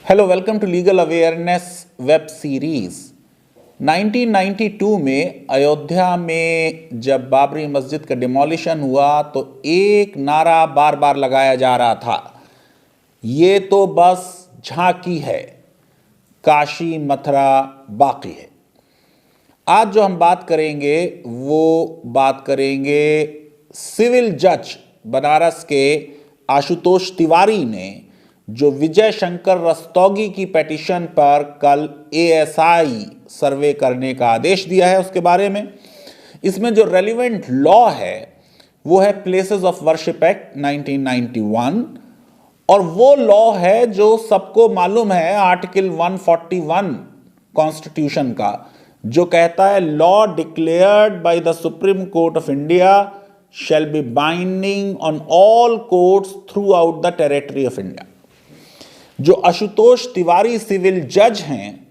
Hello, welcome to legal awareness web series. 1992 में अयोध्या में जब बाबरी मस्जिद का डिमोलिशन हुआ तो एक नारा बार बार लगाया जा रहा था, ये तो बस झांकी है, काशी मथुरा बाकी है। आज जो हम बात करेंगे वो बात करेंगे सिविल जज बनारस के आशुतोष तिवारी ने जो विजय शंकर रस्तोगी की पिटीशन पर कल एएसआई सर्वे करने का आदेश दिया है उसके बारे में। इसमें जो रेलिवेंट लॉ है वो है प्लेसेस ऑफ वर्शिप एक्ट 1991, और वो लॉ है जो सबको मालूम है, आर्टिकल 141 कॉन्स्टिट्यूशन का, जो कहता है law declared by the supreme court of India shall be binding on all courts through out the territory of India. जो आशुतोष तिवारी सिविल जज हैं,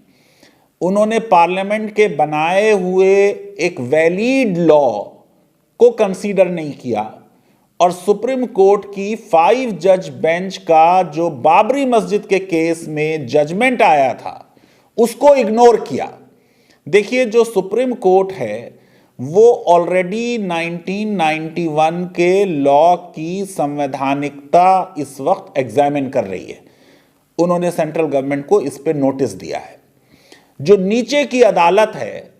उन्होंने पार्लियामेंट के बनाए हुए एक वैलिड लॉ को कंसीडर नहीं किया और सुप्रीम कोर्ट की 5 जज बेंच का जो बाबरी मस्जिद के केस में जजमेंट आया था उसको इग्नोर किया। देखिए, जो सुप्रीम कोर्ट है वो ऑलरेडी 1991 के लॉ की संवैधानिकता इस वक्त एग्जामिन कर रही है। उन्होंने सेंट्रल गवर्नमेंट को इस पे नोटिस दिया है। जो नीचे की अदालत है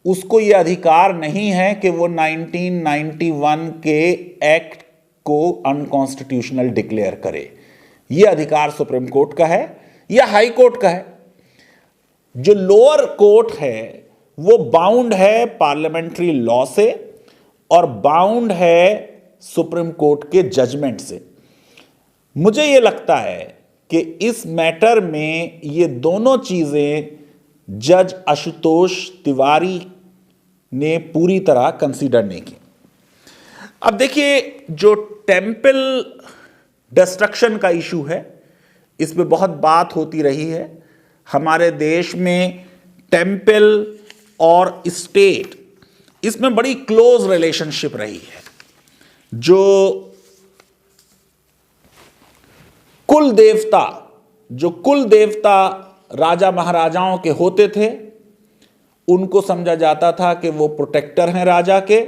उसको यह अधिकार नहीं है कि वो 1991 के एक्ट को अनकॉन्स्टिट्यूशनल डिक्लेयर करे। यह अधिकार सुप्रीम कोर्ट का है या हाई कोर्ट का है। जो लोअर कोर्ट है वो बाउंड है पार्लियामेंट्री लॉ से और बाउंड है सुप्रीम कोर्ट के जजमेंट से। मुझे यह लगता है कि इस मैटर में ये दोनों चीजें जज आशुतोष तिवारी ने पूरी तरह कंसीडर नहीं की। अब देखिए, जो टेम्पल डिस्ट्रक्शन का इशू है, इस पे बहुत बात होती रही है। हमारे देश में टेम्पल और स्टेट, इसमें बड़ी क्लोज रिलेशनशिप रही है। जो कुल देवता राजा महाराजाओं के होते थे, उनको समझा जाता था कि वो प्रोटेक्टर हैं राजा के।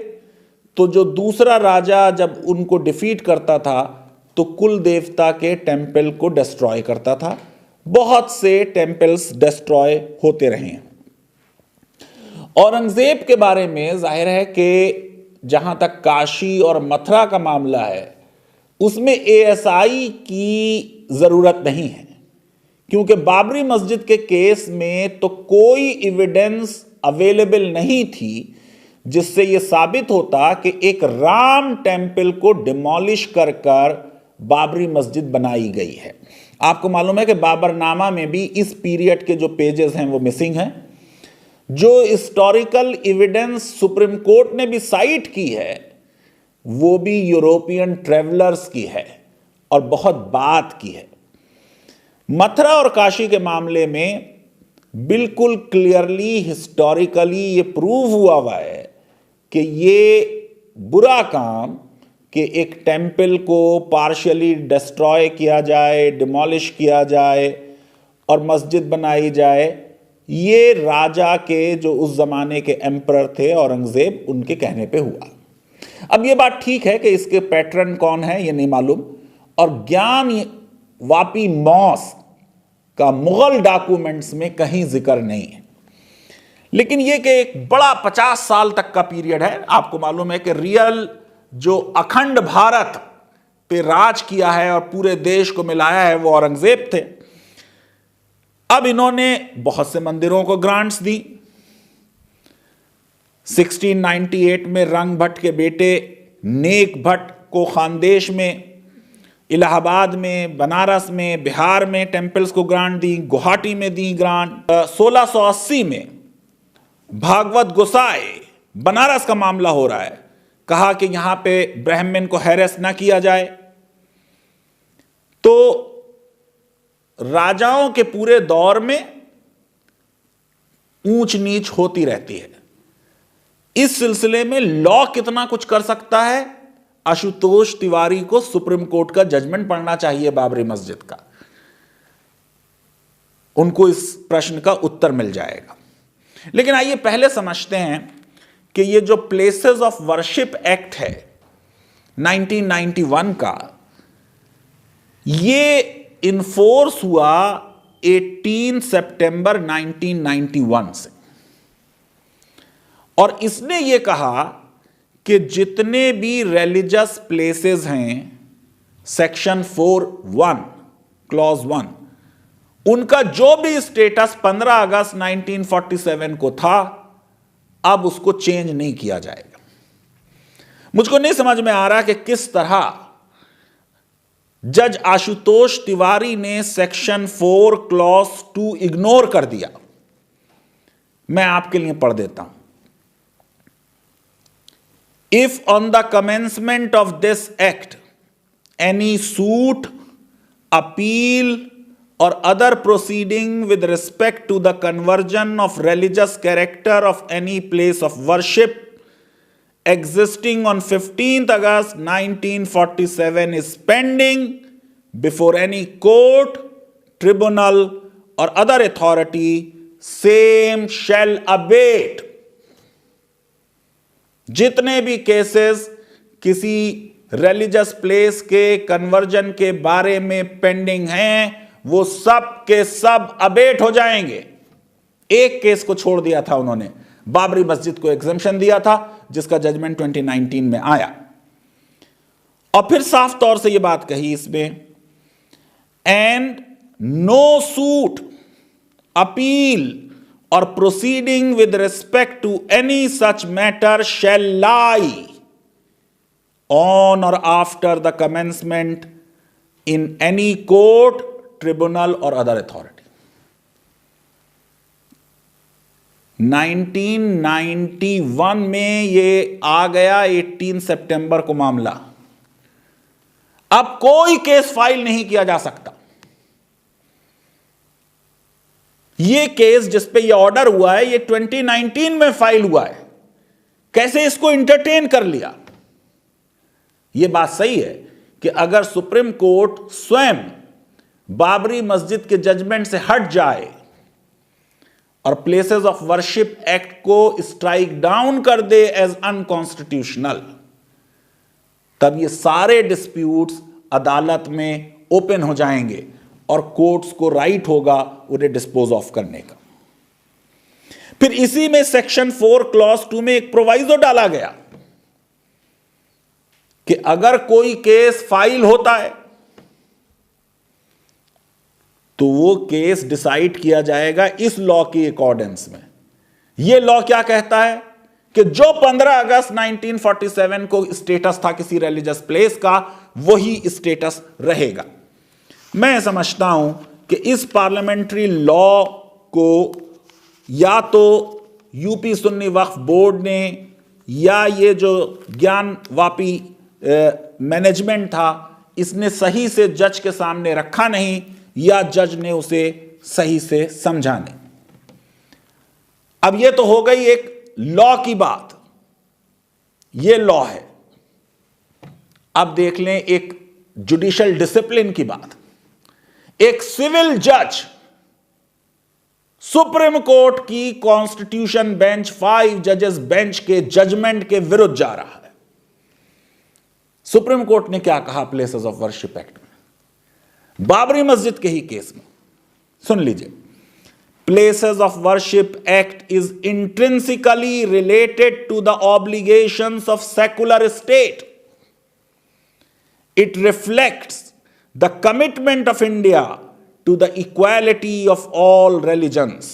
तो जो दूसरा राजा जब उनको डिफीट करता था तो कुल देवता के टेम्पल को डिस्ट्रॉय करता था। बहुत से टेम्पल्स डिस्ट्रॉय होते रहे हैं। औरंगजेब के बारे में जाहिर है कि जहां तक काशी और मथुरा का मामला है उसमें एएसआई की जरूरत नहीं है, क्योंकि बाबरी मस्जिद के केस में तो कोई एविडेंस अवेलेबल नहीं थी जिससे यह साबित होता कि एक राम टेम्पल को डिमोलिश कर बाबरी मस्जिद बनाई गई है। आपको मालूम है कि बाबरनामा में भी इस पीरियड के जो पेजेस हैं वो मिसिंग हैं। जो हिस्टोरिकल एविडेंस सुप्रीम कोर्ट ने भी साइट की है वो भी यूरोपियन ट्रेवलर्स की है और बहुत बात की है। मथुरा और काशी के मामले में बिल्कुल क्लियरली हिस्टोरिकली ये प्रूव हुआ है कि ये बुरा काम कि एक टेम्पल को पार्शियली डिस्ट्रॉय किया जाए, डिमोलिश किया जाए और मस्जिद बनाई जाए, ये राजा के जो उस जमाने के एम्परर थे औरंगजेब, उनके कहने पे हुआ। अब ये बात ठीक है कि इसके पैटर्न कौन है ये नहीं मालूम, और ज्ञान वापी मॉस्क का मुगल डॉक्यूमेंट्स में कहीं जिक्र नहीं है। लेकिन ये कि एक बड़ा 50 साल तक का पीरियड है। आपको मालूम है कि रियल जो अखंड भारत पे राज किया है और पूरे देश को मिलाया है वो औरंगजेब थे। अब इन्होंने बहुत से मंदिरों को ग्रांट्स दी। 1698 में रंग भट्ट के बेटे नेक भट्ट को खानदेश में, इलाहाबाद में, बनारस में, बिहार में टेम्पल्स को ग्रांट दी, गुवाहाटी में दी ग्रांट। 1680 में भागवत गोसाई बनारस का मामला हो रहा है, कहा कि यहां पे ब्राह्मण को हैरेस ना किया जाए। तो राजाओं के पूरे दौर में ऊंच नीच होती रहती है। इस सिलसिले में लॉ कितना कुछ कर सकता है, आशुतोष तिवारी को सुप्रीम कोर्ट का जजमेंट पढ़ना चाहिए बाबरी मस्जिद का। उनको इस प्रश्न का उत्तर मिल जाएगा। लेकिन आइए पहले समझते हैं कि ये जो प्लेसेस ऑफ वर्शिप एक्ट है 1991 का, ये इन्फोर्स हुआ 18 सितंबर 1991 से, और इसने ये कहा कि जितने भी रिलीजियस प्लेसेस हैं सेक्शन 4(1) क्लॉज 1, उनका जो भी स्टेटस 15 अगस्त 1947 को था, अब उसको चेंज नहीं किया जाएगा। मुझको नहीं समझ में आ रहा कि किस तरह जज आशुतोष तिवारी ने सेक्शन 4 क्लॉज 2 इग्नोर कर दिया। मैं आपके लिए पढ़ देता हूं। If on the commencement of this act any suit, appeal or other proceeding with respect to the conversion of religious character of any place of worship existing on 15th August 1947 is pending before any court, tribunal or other authority, same shall abate। जितने भी cases किसी religious place के conversion के बारे में pending हैं, वो सब के सब अबेट हो जाएंगे। एक केस को छोड़ दिया था उन्होंने, बाबरी मस्जिद को एग्जम्पशन दिया था, जिसका जजमेंट 2019 में आया। और फिर साफ तौर से यह बात कही इसमें, and no suit, appeal or proceeding with respect to any such matter shall lie on or after the commencement in any court, tribunal or other authority। 1991 में ये आ गया 18 सितंबर को मामला। अब कोई केस फाइल नहीं किया जा सकता। ये केस जिस पे ये ऑर्डर हुआ है, ये 2019 में फाइल हुआ है। कैसे इसको इंटरटेन कर लिया? ये बात सही है कि अगर सुप्रीम कोर्ट स्वयं बाबरी मस्जिद के जजमेंट से हट जाए और प्लेसेस ऑफ वर्शिप एक्ट को स्ट्राइक डाउन कर दे एज अनकॉन्स्टिट्यूशनल, तब ये सारे डिस्प्यूट्स अदालत में ओपन हो जाएंगे और कोर्ट्स को राइट होगा उन्हें डिस्पोज ऑफ करने का। फिर इसी में सेक्शन 4 क्लॉज 2 में एक प्रोवाइजो डाला गया कि अगर कोई केस फाइल होता है तो वो केस डिसाइड किया जाएगा इस लॉ की अकॉर्डेंस में। यह लॉ क्या कहता है कि जो 15 अगस्त 1947 को स्टेटस था किसी रिलीजियस प्लेस का, वही स्टेटस रहेगा। मैं समझता हूं कि इस पार्लियामेंट्री लॉ को या तो यूपी सुन्नी वक्फ बोर्ड ने या ये जो ज्ञानवापी मैनेजमेंट था, इसने सही से जज के सामने रखा नहीं, या जज ने उसे सही से समझा नहीं। अब ये तो हो गई एक लॉ की बात, ये लॉ है। अब देख लें एक जुडिशियल डिसिप्लिन की बात। एक सिविल जज सुप्रीम कोर्ट की कॉन्स्टिट्यूशन बेंच 5 जजेस बेंच के जजमेंट के विरुद्ध जा रहा है। सुप्रीम कोर्ट ने क्या कहा प्लेसेस ऑफ वर्शिप एक्ट में, बाबरी मस्जिद के ही केस में? सुन लीजिए, places of worship act is intrinsically related to the obligations of secular state. It reflects the commitment of India to the equality of all religions.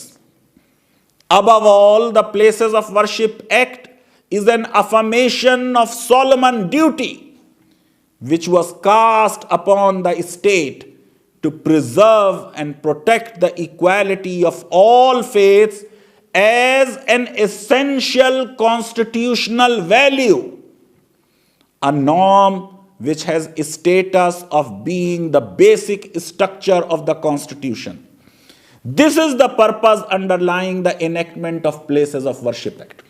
Above all, the Places of Worship Act is an affirmation of solemn duty which was cast upon the state to preserve and protect the equality of all faiths as an essential constitutional value, a norm which has a status of being the basic structure of the Constitution. This is the purpose underlying the enactment of Places of Worship Act.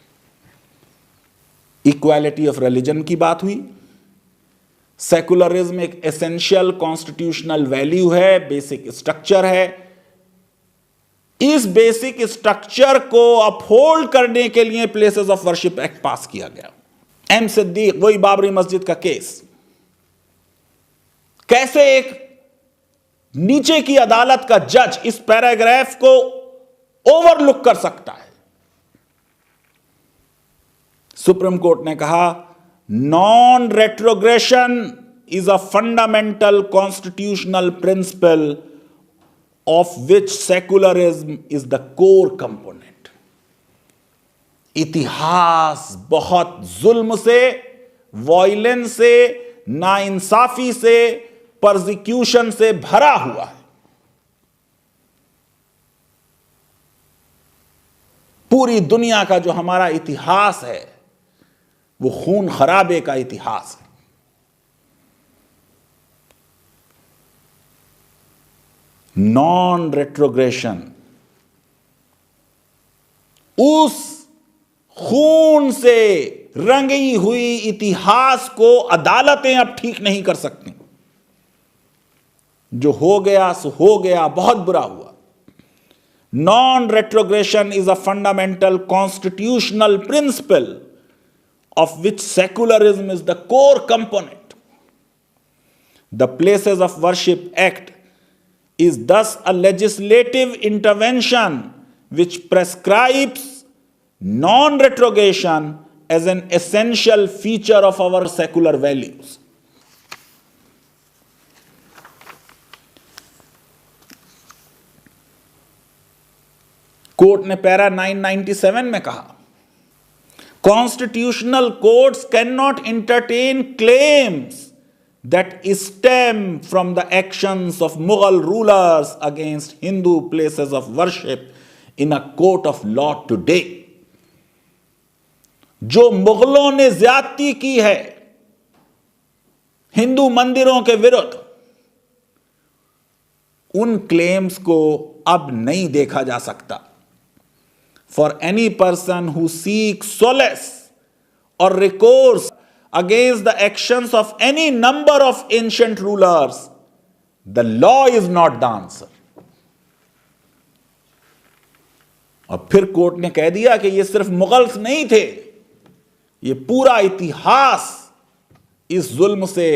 Equality of religion की बात हुई, secularism एक essential constitutional value है, basic structure है, इस basic structure को uphold करने के लिए प्लेसेस ऑफ वर्शिप एक्ट पास किया गया। एम सिद्दीक, वही बाबरी मस्जिद का केस, कैसे एक नीचे की अदालत का जज इस पैराग्राफ को ओवरलुक कर सकता है। सुप्रीम कोर्ट ने कहा non retrogression is a fundamental constitutional principle of which secularism is the core component. इतिहास बहुत जुल्म से, वॉयलेंस से, नाइंसाफी से, परसिक्यूशन से भरा हुआ है। पूरी दुनिया का जो हमारा इतिहास है वो खून खराबे का इतिहास है। नॉन रेट्रोग्रेशन उस खून से रंगी हुई इतिहास को अदालतें अब ठीक नहीं कर सकती। जो हो गया सो हो गया, बहुत बुरा हुआ। Non retrogression is a fundamental constitutional principle of which secularism is the core component. The Places of Worship Act is thus a legislative intervention which prescribes non-retrogression as an essential feature of our secular values. Court ने para 997 में कहा Constitutional courts cannot entertain claims that stem from the actions of Mughal rulers against Hindu places of worship in a court of law today. जो मुगलों ने ज्यादती की है हिंदू मंदिरों के विरुद्ध, उन क्लेम्स को अब नहीं देखा जा सकता। For any person who seeks solace or recourse against the actions of any number of ancient rulers, the law is not the answer. और फिर कोर्ट ने कह दिया कि ये सिर्फ मुगल्स नहीं थे, ये पूरा इतिहास इस जुल्म से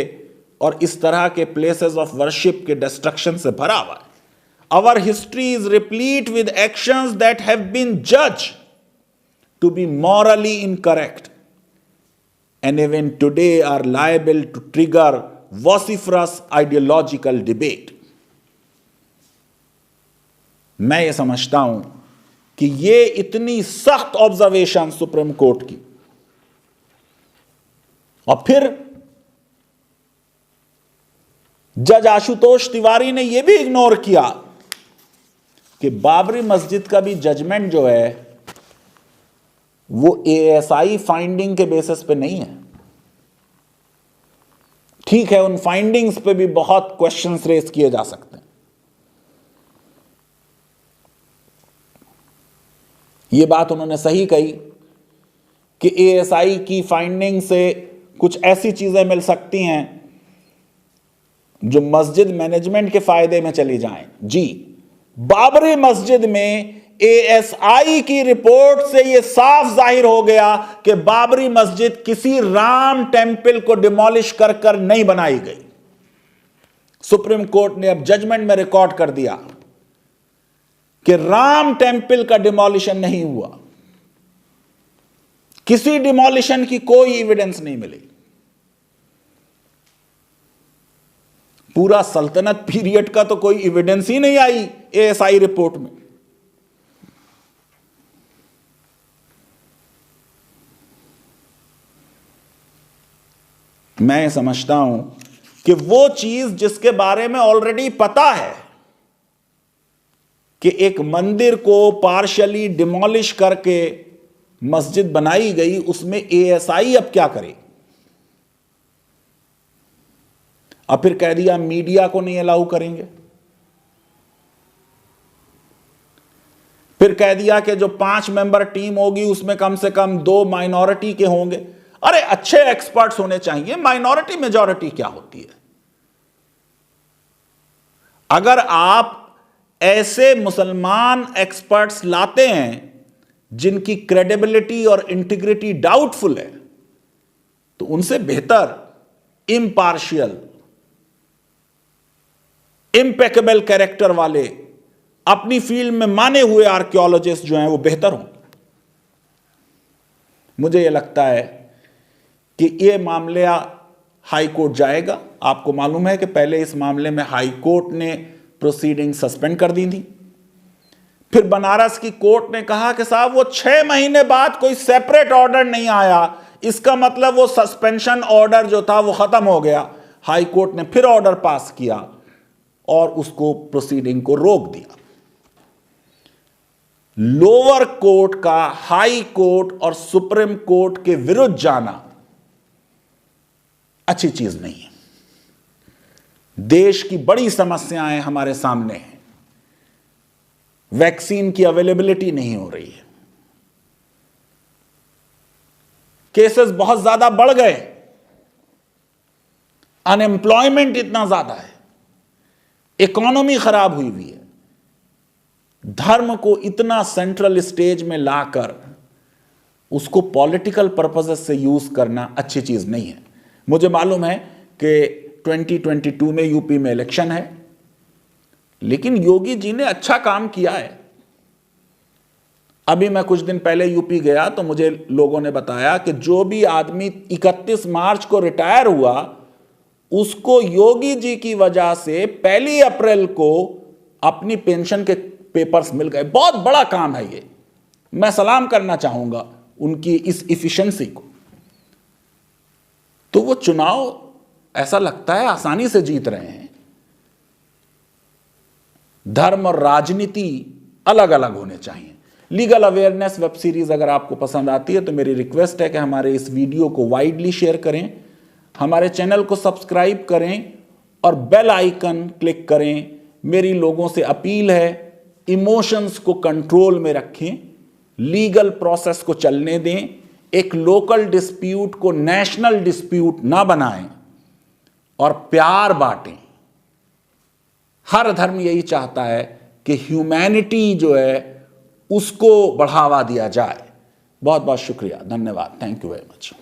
और इस तरह के प्लेसेस ऑफ वर्शिप के डिस्ट्रक्शन से भरा हुआ है। Our history is replete with actions that have been judged to be morally incorrect and even today are liable to trigger vociferous ideological debate. मैं ये समझता हूं कि ये इतनी सख्त ऑब्जर्वेशन सुप्रीम कोर्ट की, और फिर जज आशुतोष तिवारी ने यह भी इग्नोर किया कि बाबरी मस्जिद का भी जजमेंट जो है वो एएसआई फाइंडिंग के बेसिस पे नहीं है। ठीक है, उन फाइंडिंग्स पे भी बहुत क्वेश्चंस रेज किए जा सकते हैं। ये बात उन्होंने सही कही कि एएसआई की फाइंडिंग से कुछ ऐसी चीजें मिल सकती हैं जो मस्जिद मैनेजमेंट के फायदे में चली जाएं। जी, बाबरी मस्जिद में एएसआई की रिपोर्ट से यह साफ जाहिर हो गया कि बाबरी मस्जिद किसी राम टेम्पल को डिमोलिश कर कर नहीं बनाई गई। सुप्रीम कोर्ट ने अब जजमेंट में रिकॉर्ड कर दिया कि राम टेम्पल का डिमोलिशन नहीं हुआ, किसी डिमोलिशन की कोई एविडेंस नहीं मिली। पूरा सल्तनत पीरियड का तो कोई एविडेंस ही नहीं आई एएसआई रिपोर्ट में। मैं समझता हूं कि वो चीज जिसके बारे में ऑलरेडी पता है कि एक मंदिर को पार्शियली डिमोलिश करके मस्जिद बनाई गई, उसमें एएसआई अब क्या करे? अब फिर कह दिया मीडिया को नहीं अलाउ करेंगे, फिर कह दिया कि जो 5 मेंबर टीम होगी उसमें कम से कम 2 माइनॉरिटी के होंगे। अरे अच्छे एक्सपर्ट्स होने चाहिए, माइनॉरिटी मेजॉरिटी क्या होती है? अगर आप ऐसे मुसलमान एक्सपर्ट्स लाते हैं जिनकी क्रेडिबिलिटी और इंटीग्रिटी डाउटफुल है, तो उनसे बेहतर इम्पार्शियल, इम्पेकेबल कैरेक्टर वाले, अपनी फील्ड में माने हुए आर्कियोलॉजिस्ट जो हैं वो बेहतर हों। मुझे यह लगता है कि यह मामला हाई कोर्ट जाएगा। आपको मालूम है कि पहले इस मामले में हाई कोर्ट ने प्रोसीडिंग सस्पेंड कर दी थी। फिर बनारस की कोर्ट ने कहा कि साहब वो 6 महीने बाद कोई सेपरेट ऑर्डर नहीं आया, इसका मतलब वो सस्पेंशन ऑर्डर जो था वो खत्म हो गया। हाई कोर्ट ने फिर ऑर्डर पास किया और उसको प्रोसीडिंग को रोक दिया। लोअर कोर्ट का हाई कोर्ट और सुप्रीम कोर्ट के विरुद्ध जाना अच्छी चीज नहीं है। देश की बड़ी समस्याएं हमारे सामने हैं। वैक्सीन की अवेलेबिलिटी नहीं हो रही है, केसेस बहुत ज्यादा बढ़ गए, अनएम्प्लॉयमेंट इतना ज्यादा है, इकोनॉमी खराब हुई हुई है। धर्म को इतना सेंट्रल स्टेज में लाकर उसको पॉलिटिकल पर्पसेस से यूज करना अच्छी चीज नहीं है। मुझे मालूम है कि 2022 में यूपी में इलेक्शन है, लेकिन योगी जी ने अच्छा काम किया है। अभी मैं कुछ दिन पहले यूपी गया तो मुझे लोगों ने बताया कि जो भी आदमी 31 मार्च को रिटायर हुआ उसको योगी जी की वजह से 1 अप्रैल को अपनी पेंशन के पेपर्स मिल गए। बहुत बड़ा काम है ये, मैं सलाम करना चाहूंगा उनकी इस इफिशिएंसी को। तो वो चुनाव ऐसा लगता है आसानी से जीत रहे हैं। धर्म और राजनीति अलग अलग होने चाहिए। लीगल अवेयरनेस वेब सीरीज अगर आपको पसंद आती है तो मेरी रिक्वेस्ट है कि हमारे इस वीडियो को वाइडली शेयर करें, हमारे चैनल को सब्सक्राइब करें और बेल आइकन क्लिक करें। मेरी लोगों से अपील है, इमोशंस को कंट्रोल में रखें, लीगल प्रोसेस को चलने दें, एक लोकल डिस्प्यूट को नेशनल डिस्प्यूट ना बनाएं और प्यार बांटें। हर धर्म यही चाहता है कि ह्यूमैनिटी जो है उसको बढ़ावा दिया जाए। बहुत बहुत शुक्रिया, धन्यवाद, थैंक यू वेरी मच।